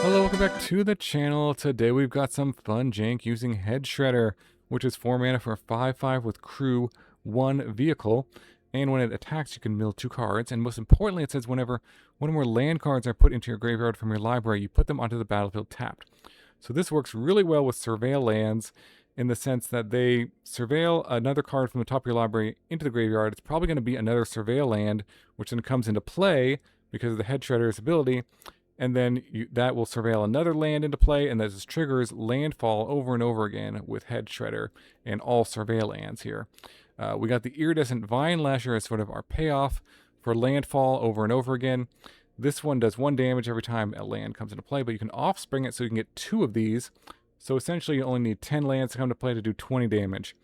Hello, welcome back to the channel. Today we've got some fun jank using Hedge Shredder, which is 4 mana for a 5/5 with crew, 1 vehicle. And when it attacks, you can mill 2 cards. And most importantly, it says whenever one or more land cards are put into your graveyard from your library, you put them onto the battlefield tapped. So this works really well with Surveil lands in the sense that they surveil another card from the top of your library into the graveyard. It's probably going to be another Surveil land, which then comes into play because of the Hedge Shredder's ability. And then that will surveil another land into play, and that just triggers landfall over and over again with Hedge Shredder and all surveil lands here. We got the Iridescent Vinelasher as sort of our payoff for landfall over and over again. This one does 1 damage every time a land comes into play, but you can offspring it so you can get 2 of these. So essentially you only need 10 lands to come to play to do 20 damage.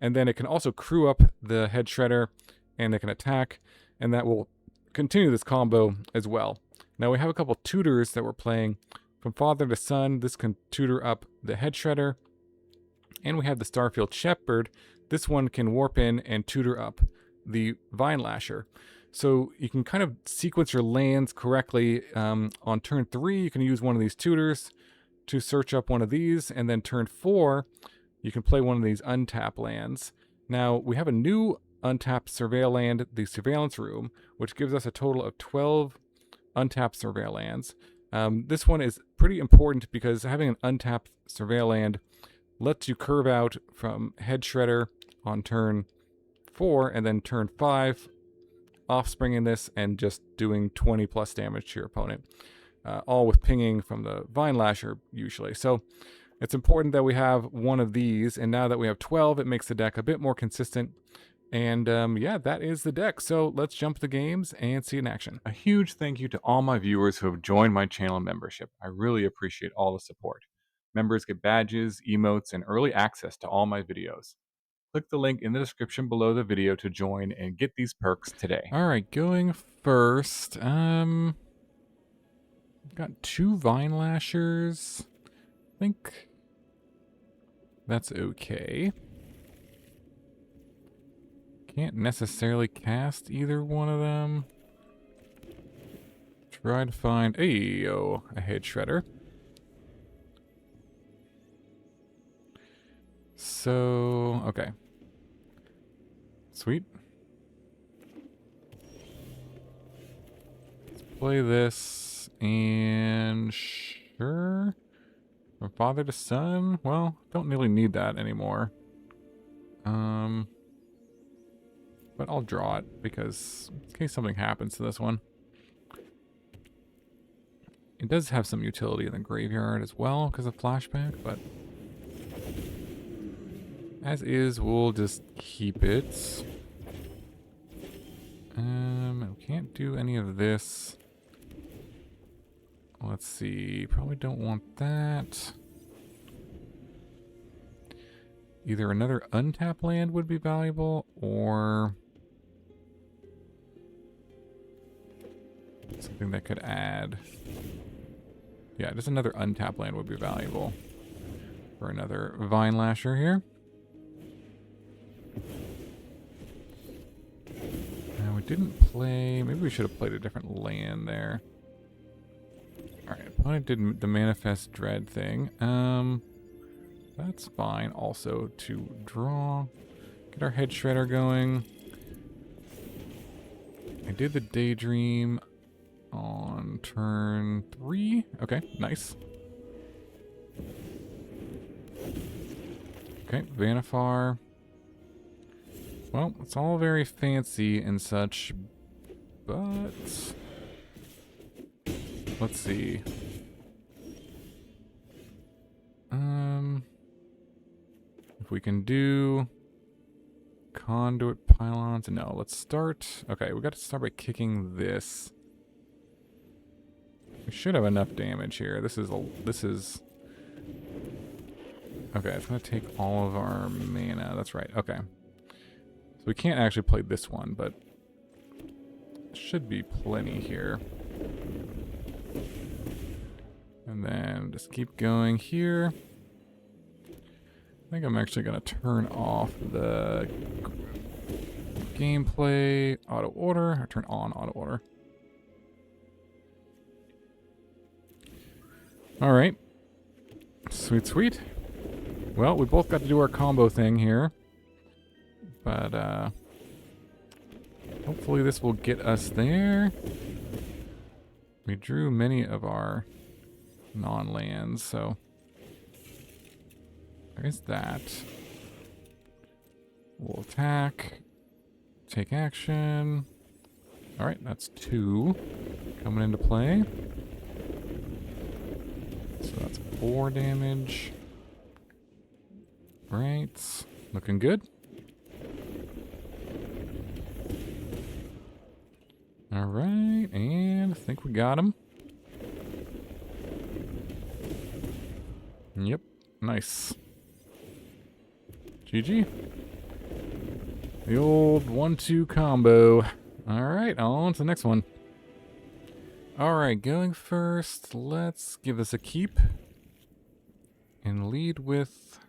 And then it can also crew up the Hedge Shredder, and it can attack, and that will continue this combo as well. Now we have a couple tutors that we're playing. From father to son, this can tutor up the Hedge Shredder. And we have the Starfield Shepherd. This one can warp in and tutor up the Vinelasher. So you can kind of sequence your lands correctly. On turn 3, you can use one of these tutors to search up one of these. And then turn 4, you can play one of these untap lands. Now we have a new untapped surveil land, the Surveillance Room, which gives us a total of 12 untapped surveil lands. This one is pretty important because having an untapped surveil land lets you curve out from Hedge Shredder on turn 4 and then turn 5, offspringing this and just doing 20 plus damage to your opponent. All with pinging from the Vinelasher usually. So it's important that we have one of these, and now that we have 12, it makes the deck a bit more consistent. And yeah, that is the deck. So let's jump the games and see it in action. A huge thank you to all my viewers who have joined my channel membership. I really appreciate all the support. Members get badges, emotes, and early access to all my videos. Click the link in the description below the video to join and get these perks today. All right, going first. Got 2 Vinelashers. I think that's okay. Can't necessarily cast either one of them. Try to find a Hedge Shredder. So, okay. Sweet. Let's play this, and sure. From father to son? Well, don't really need that anymore. But I'll draw it because in case something happens to this one. It does have some utility in the graveyard as well because of flashback, but as is, we'll just keep it. We can't do any of this. Let's see, probably don't want that. Either another untap land would be valuable, or something that could add. Yeah, just another untap land would be valuable for another Vinelasher here. Now we didn't play. Maybe we should have played a different land there. Alright, opponent did the Manifest Dread thing. That's fine also to draw. Get our Hedge Shredder going. I did the Daydream on turn 3. Okay, nice. Okay, Vanifar. Well, it's all very fancy and such, but let's see. If we can do Conduit Pylons. No, let's start. Okay, we got to start by kicking this. We should have enough damage here. This is okay, it's gonna take all of our mana. That's right. Okay. So we can't actually play this one, but should be plenty here. And then just keep going here. I think I'm actually going to turn off the gameplay auto order, or turn on auto order. Alright. Sweet, sweet. Well, we both got to do our combo thing here. But, hopefully this will get us there. We drew many of our non-lands, so there's that. We'll attack, take action. Alright, that's 2 coming into play. So that's 4 damage. Right, looking good. Alright, and I think we got him. Yep, nice. GG. The old 1-2 combo. Alright, on to the next one. Alright, going first, let's give this a keep. And lead with...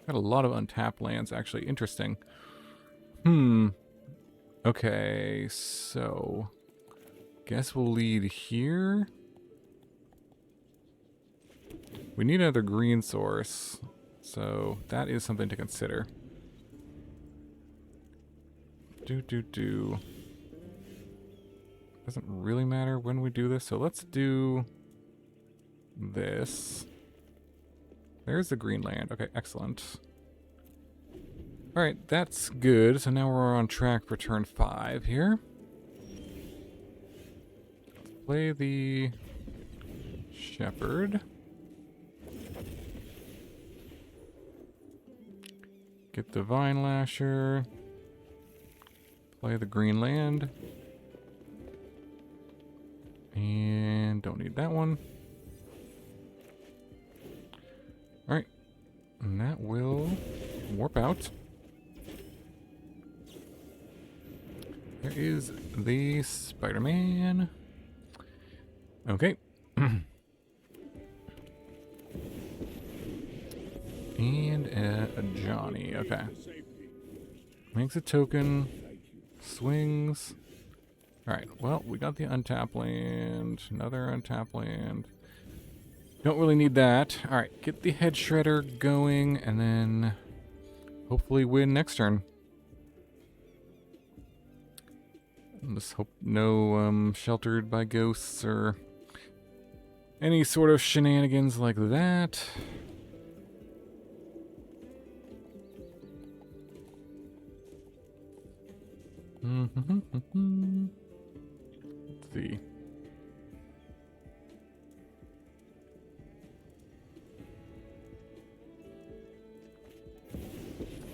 Got a lot of untapped lands, actually. Interesting. Okay, so... Guess we'll lead here. We need another green source, so that is something to consider. Doesn't really matter when we do this, so let's do this. There's the green land. Okay, excellent. Alright, that's good. So now we're on track for turn 5 here. Let's play the Shepherd. Get the Vinelasher. Play the green land. And don't need that one. Alright. And that will warp out. There is the Spider-Man. Okay. And a Johnny. Okay. Makes a token. Swings. Alright, well, we got the untapped land. Another untapped land. Don't really need that. Alright, get the Hedge Shredder going, and then hopefully win next turn. Let's hope no sheltered by ghosts or any sort of shenanigans like that. Let's see.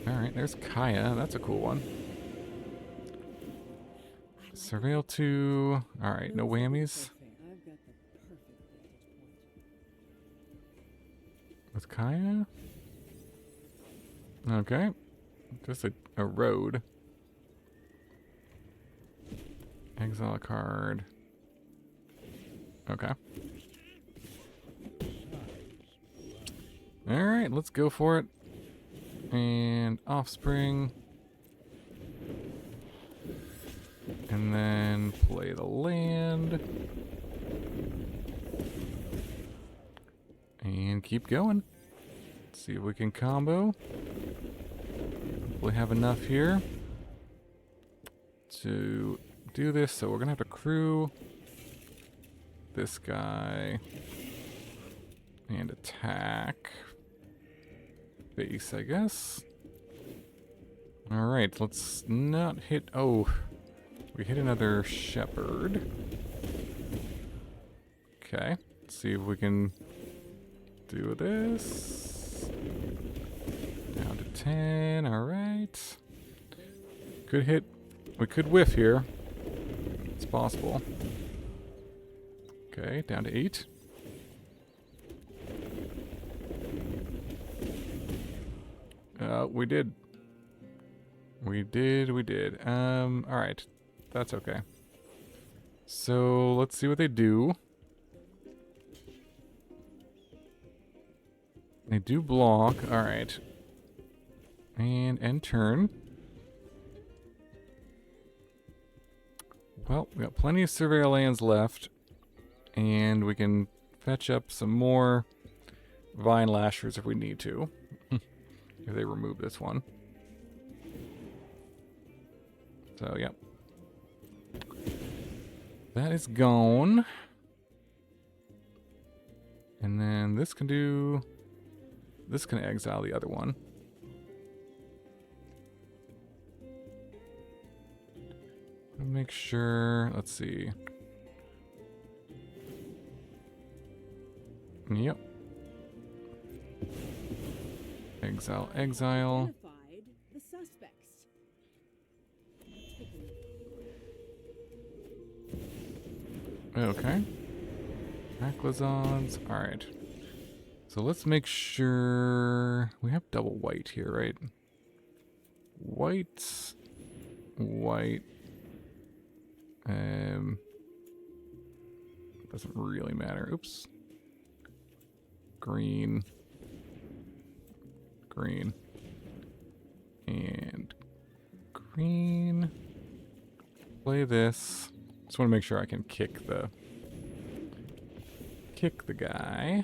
Alright, there's Kaya. That's a cool one. Surveil 2. Alright, no whammies. With Kaya? Okay. Just a road. Exile a card. Okay. Alright, let's go for it. And Offspring. And then play the land. And keep going. Let's see if we can combo. We have enough here to do this, so we're gonna have to crew this guy and attack base, I guess. Alright, let's not hit... Oh, we hit another Shepherd. Okay, let's see if we can do this. Down to 10, alright. Could hit... We could whiff here. It's possible. Okay, down to 8. We did. We did. Alright. That's okay. So, let's see what they do. They do block. Alright. And end turn. Well, we got plenty of Surveil lands left. And we can fetch up some more Vinelashers if we need to. If they remove this one. So, yep. That is gone. And then this can do... This can exile the other one. Make sure... Let's see. Yep. Exile, exile. The suspects. Okay. Aclazons. Alright. So let's make sure... We have double white here, right? White. White. Doesn't really matter. Oops. Green. Green. And green. Play this. Just want to make sure I can kick the guy.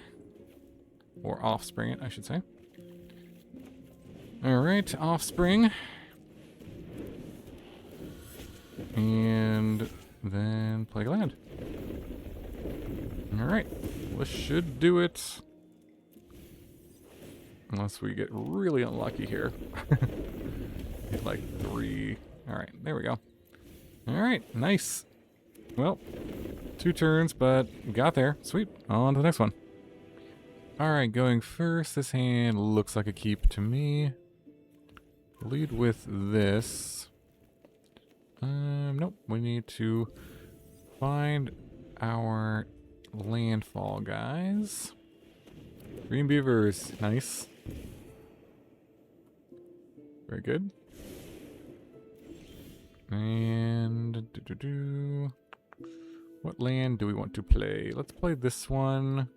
Or offspring it, I should say. Alright, offspring. And then play land. Alright, this should do it. Unless we get really unlucky here. Get like 3. Alright, there we go. Alright, nice. Well, 2 turns, but got there. Sweet, on to the next one. Alright, going first. This hand looks like a keep to me. Lead with this. Nope, we need to find our landfall guys. Green beavers, nice. Very good. And what land do we want to play? Let's play this one.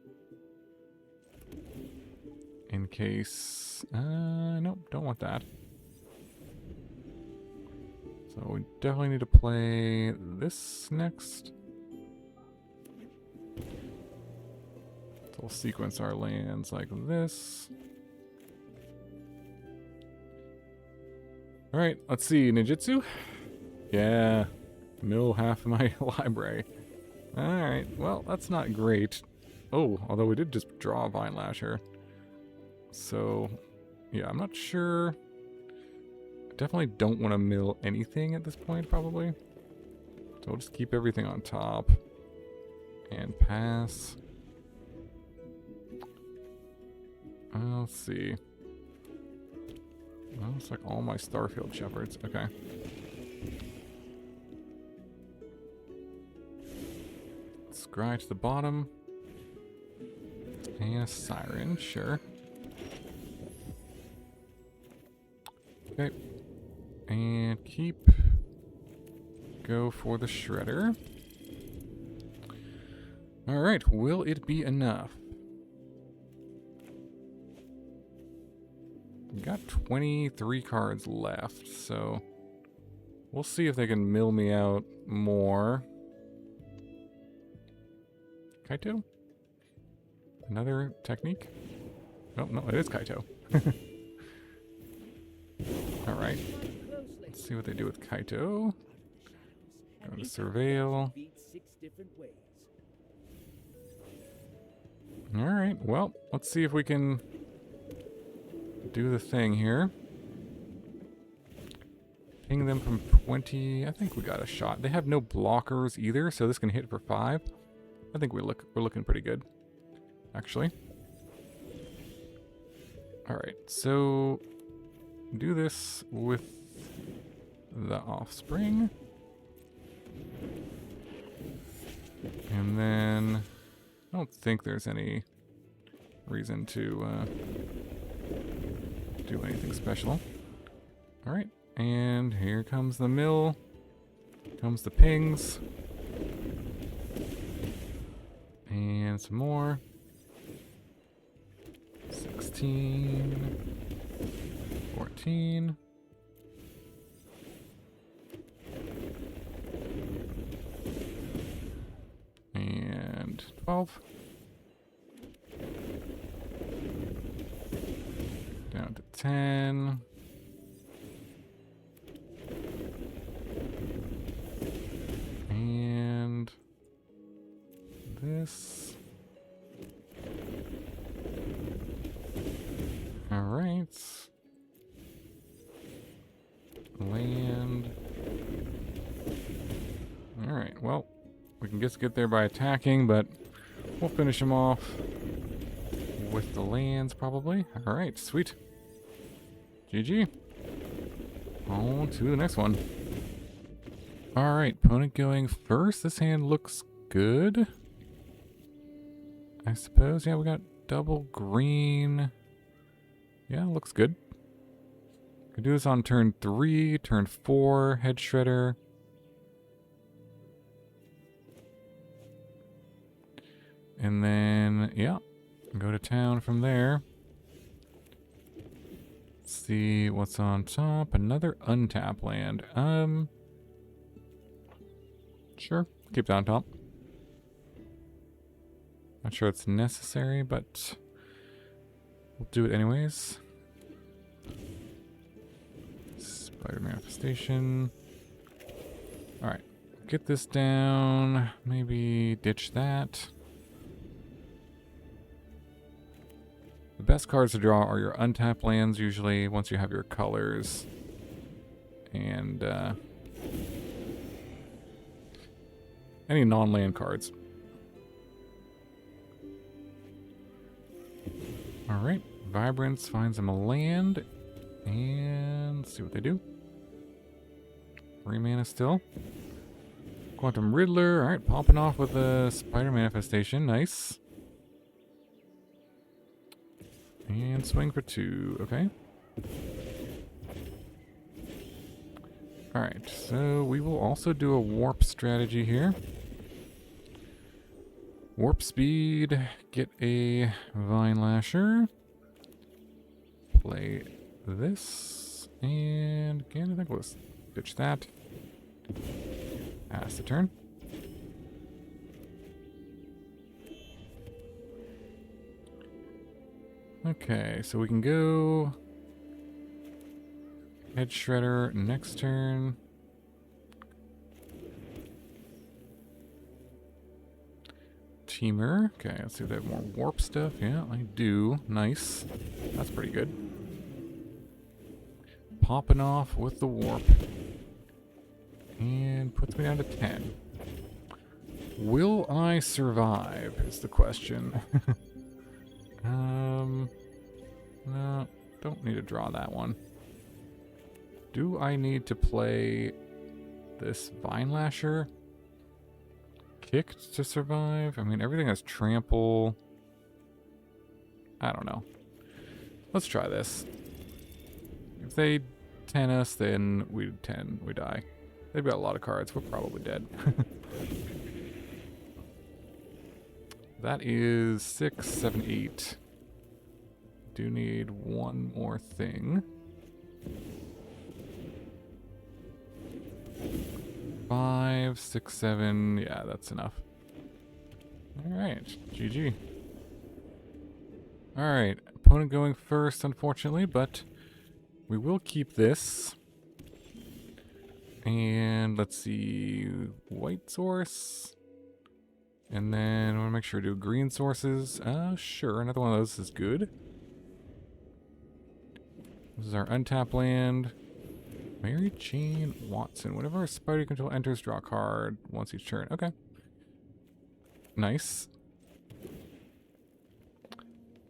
In case, nope, don't want that. So we definitely need to play this next. So we'll sequence our lands like this. Alright, let's see. Ninjutsu? Yeah. Mill half of my library. Alright, well, that's not great. Oh, although we did just draw a Vinelasher. So, yeah, I'm not sure. Definitely don't want to mill anything at this point, probably. So we'll just keep everything on top. And pass. Let's see. Well, looks like all my Starfield Shepherds. Okay. Scry to the bottom. And a Siren, sure. Okay. And keep. Go for the Shredder. Alright, will it be enough? We got 23 cards left, so we'll see if they can mill me out more. Kaito? Another technique? Oh, no, it is Kaito. Alright. Let's see what they do with Kaito. Go to Surveil. Alright, well, let's see if we can do the thing here. Ping them from 20. I think we got a shot. They have no blockers either, so this can hit for 5. I think we're looking pretty good, actually. Alright, so do this with the offspring. And then I don't think there's any reason to do anything special. Alright, and here comes the mill. Comes the pings. And some more. 16. 14. And 12. 10. And this. All right. Land. All right. Well, we can just get there by attacking, but we'll finish him off with the lands probably. All right. Sweet. GG. On to the next one. All right. Opponent going first. This hand looks good, I suppose. Yeah, we got double green. Yeah, looks good. Can do this on turn 3, turn 4, Hedge Shredder. And then, yeah, go to town from there. Let's see what's on top. Another untap land. Sure, keep that on top. Not sure it's necessary, but we'll do it anyways. Spider Manifestation. Alright, get this down. Maybe ditch that. The best cards to draw are your untapped lands, usually, once you have your colors. And, any non-land cards. Alright, Vibrance finds them a land. And let's see what they do. 3 mana still. Quantum Riddler. Alright, popping off with a Spider Manifestation. Nice. And swing for 2. Okay. Alright, so we will also do a warp strategy here. Warp speed. Get a Vinelasher. Play this. And again, I think we'll ditch that. Pass the turn. Okay, so we can go Hedge Shredder next turn. Teamer. Okay, let's see if they have more warp stuff. Yeah, I do. Nice. That's pretty good. Popping off with the warp. And puts me down to 10. Will I survive is the question. No, don't need to draw that one. Do I need to play this Vinelasher? Kicked to survive? I mean, everything has trample. I don't know. Let's try this. If they 10 us, then we die. They've got a lot of cards. We're probably dead. That is 6, 7, 8. Do need one more thing. 5, 6, 7. Yeah, that's enough. Alright, GG. Alright, opponent going first, unfortunately, but we will keep this. And let's see, white source. And then I want to make sure to do green sources. Sure, another one of those is good. This is our untap land. Mary Jane Watson. Whenever a spider you control enters, draw a card once each turn. Okay. Nice.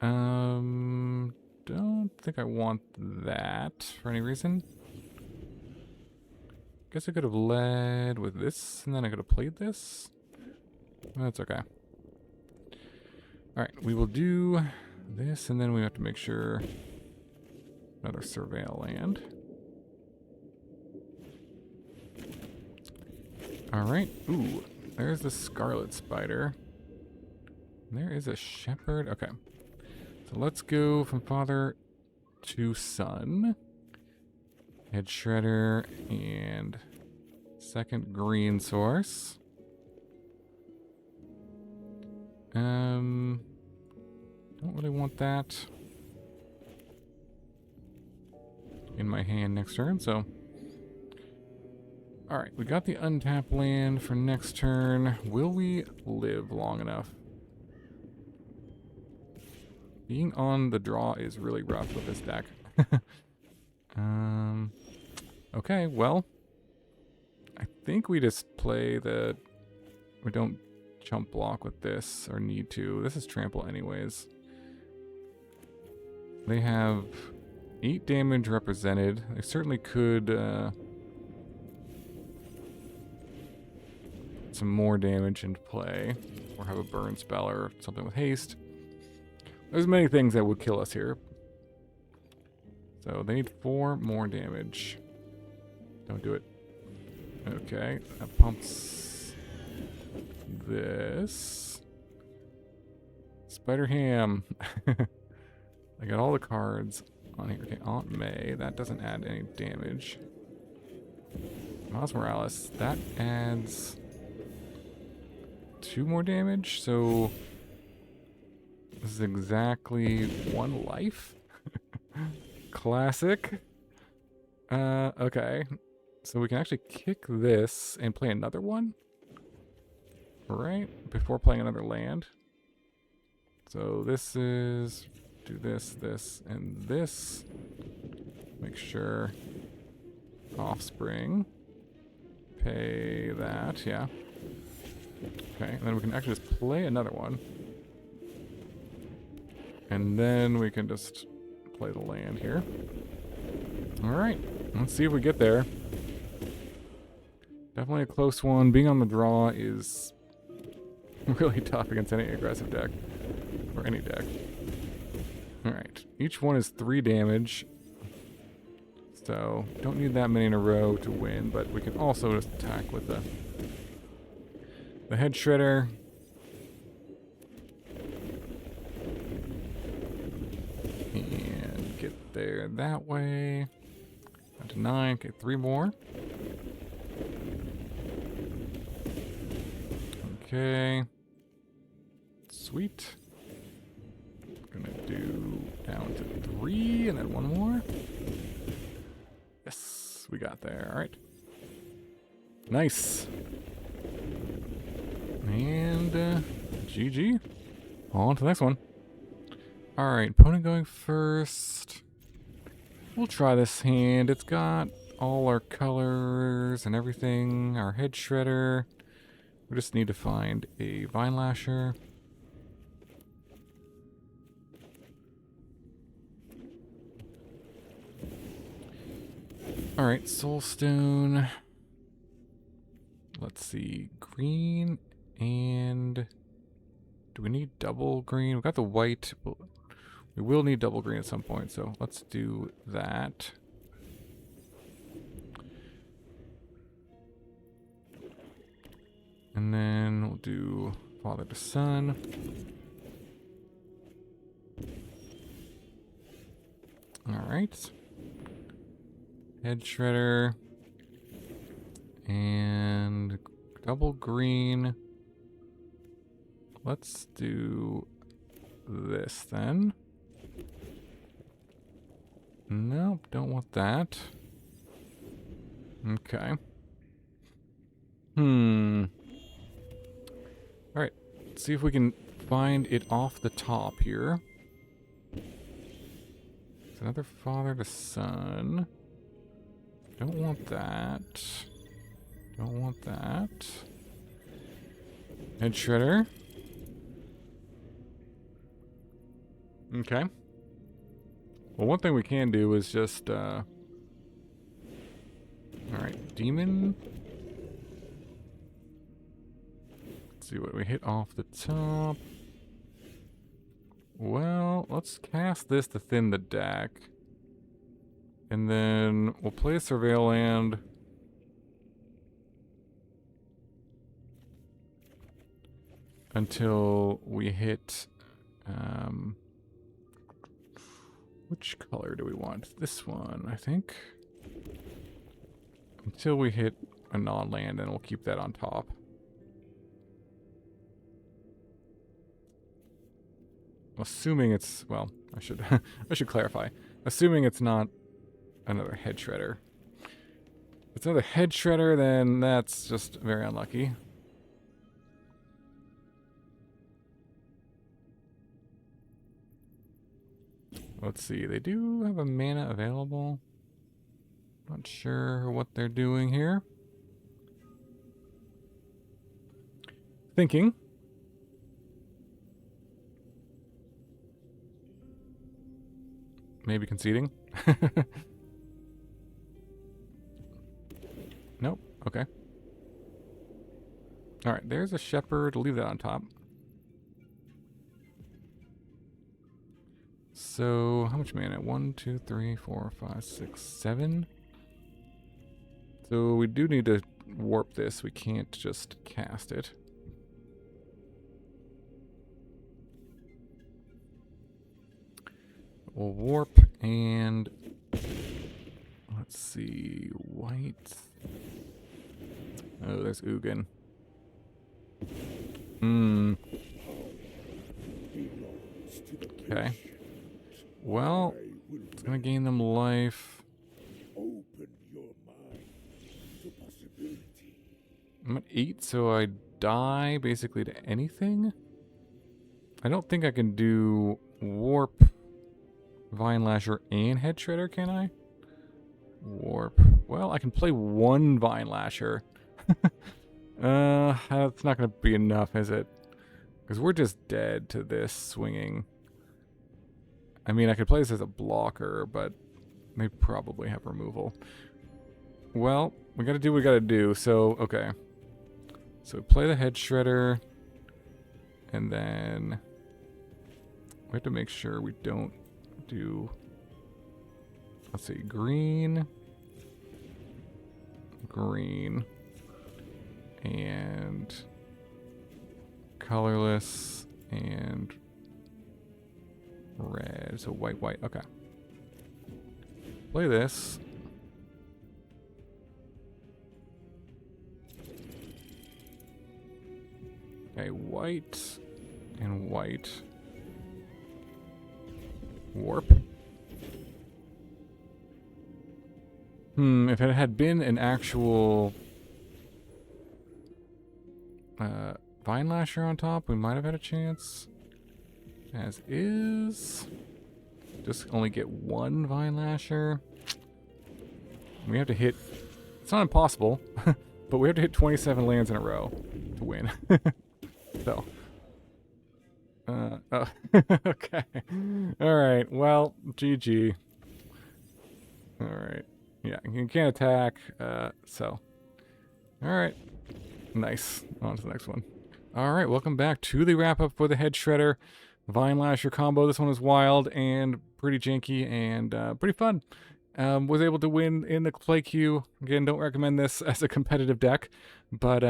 Don't think I want that for any reason. Guess I could have led with this, and then I could have played this. That's okay. Alright, we will do this, and then we have to make sure another Surveil land. Alright, ooh, there's the Scarlet Spider. And there is a Shepherd. Okay, so let's go from father to son. Hedge Shredder and second green source. Don't really want that. in my hand next turn, so... Alright, we got the untapped land for next turn. Will we live long enough? Being on the draw is really rough with this deck. Okay, well... I think we just play the... We don't chump block with this, or need to. This is trample anyways. They have 8 damage represented. They certainly could... some more damage into play, or have a burn spell or something with haste. There's many things that would kill us here. So they need 4 more damage. Don't do it. Okay, that pumps this. Spider Ham. I got all the cards on here. Okay, Aunt May. That doesn't add any damage. Miles Morales. That adds 2 more damage, so this is exactly 1 life. Classic. Okay. So we can actually kick this and play another one. Right? Before playing another land. So this is... Do this, this, and this. Make sure... Offspring. Pay that, yeah. Okay, and then we can actually just play another one. And then we can just play the land here. Alright, let's see if we get there. Definitely a close one. Being on the draw is really tough against any aggressive deck. Or any deck. Alright, each one is 3 damage. So, don't need that many in a row to win, but we can also just attack with the Hedge Shredder. And get there that way. Down to 9. Okay, 3 more. Okay. Sweet. Gonna do down to 3 and then 1 more. Yes, we got there. Alright. Nice. And GG. On to the next one. Alright, opponent going first. We'll try this hand. It's got all our colors and everything. Our Hedge Shredder. We just need to find a Vinelasher. Alright, Soulstone. Let's see. Green and... Do we need double green? We've got the white. We will need double green at some point, so let's do that. And then we'll do Father to Son. Alright. Hedge Shredder. And double green. Let's do this then. Nope, don't want that. Okay. Alright, let's see if we can find it off the top here. It's another Father to Son. Don't want that. Don't want that. Hedge Shredder. Okay. Well, one thing we can do is just, alright, Demon. Let's see what we hit off the top. Well, let's cast this to thin the deck. And then we'll play a Surveil land. Until we hit, which color do we want? This one, I think. Until we hit a non-land, and we'll keep that on top. Assuming it's, well, I should I should clarify. Assuming it's not another Hedge Shredder. If it's another Hedge Shredder, then that's just very unlucky. Let's see, they do have a mana available. Not sure what they're doing here. Thinking. Maybe conceding. Nope. Okay. Alright, there's a Shepherd. Leave that on top. So, how much mana? 1, 2, 3, 4, 5, 6, 7. So, we do need to warp this. We can't just cast it. We'll warp and let's see, white. Oh, there's Ugin. Okay. Well, it's gonna gain them life. Open your mind to possibility. I'm at 8, so I die basically to anything. I don't think I can do warp, Vinelasher, and Hedge Shredder, can I? Warp. Well, I can play one Vinelasher. That's not going to be enough, is it? Because we're just dead to this swinging. I mean, I could play this as a blocker, but they probably have removal. Well, we got to do what we got to do, so, okay. So play the Hedge Shredder, and then we have to make sure we don't do, let's see, green, and colorless, and red. So white, okay. Play this. Okay, white and white. Warp. If it had been an actual Vinelasher on top, we might have had a chance. As is. Just only get one Vinelasher. We have to hit... It's not impossible, but we have to hit 27 lands in a row to win. So... oh. Okay. Alright, well, GG. Alright. Yeah, you can't attack, so. Alright. Nice. On to the next one. Alright, welcome back to the wrap-up for the Hedge Shredder Vinelasher combo. This one was wild and pretty janky and pretty fun. Was able to win in the play queue. Again, don't recommend this as a competitive deck, but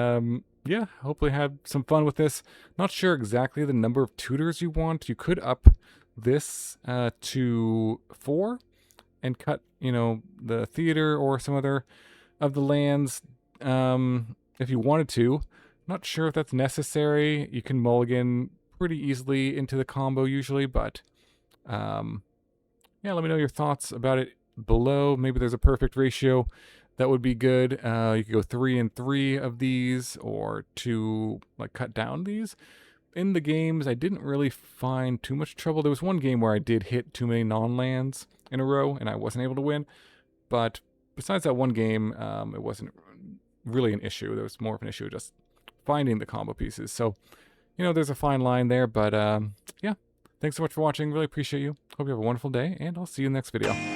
yeah, hopefully had some fun with this. Not sure exactly the number of tutors you want. You could up this to 4 and cut, you know, the theater or some other of the lands if you wanted to. Not sure if that's necessary. You can mulligan pretty easily into the combo usually, but yeah, let me know your thoughts about it below. Maybe there's a perfect ratio that would be good. You could go 3 and 3 of these, or 2, like, cut down these. In the games, I didn't really find too much trouble. There was one game where I did hit too many non-lands in a row, and I wasn't able to win. But besides that one game, it wasn't really an issue. There was more of an issue just finding the combo pieces. So, you know, there's a fine line there. But yeah, thanks so much for watching. Really appreciate you. Hope you have a wonderful day, and I'll see you in the next video.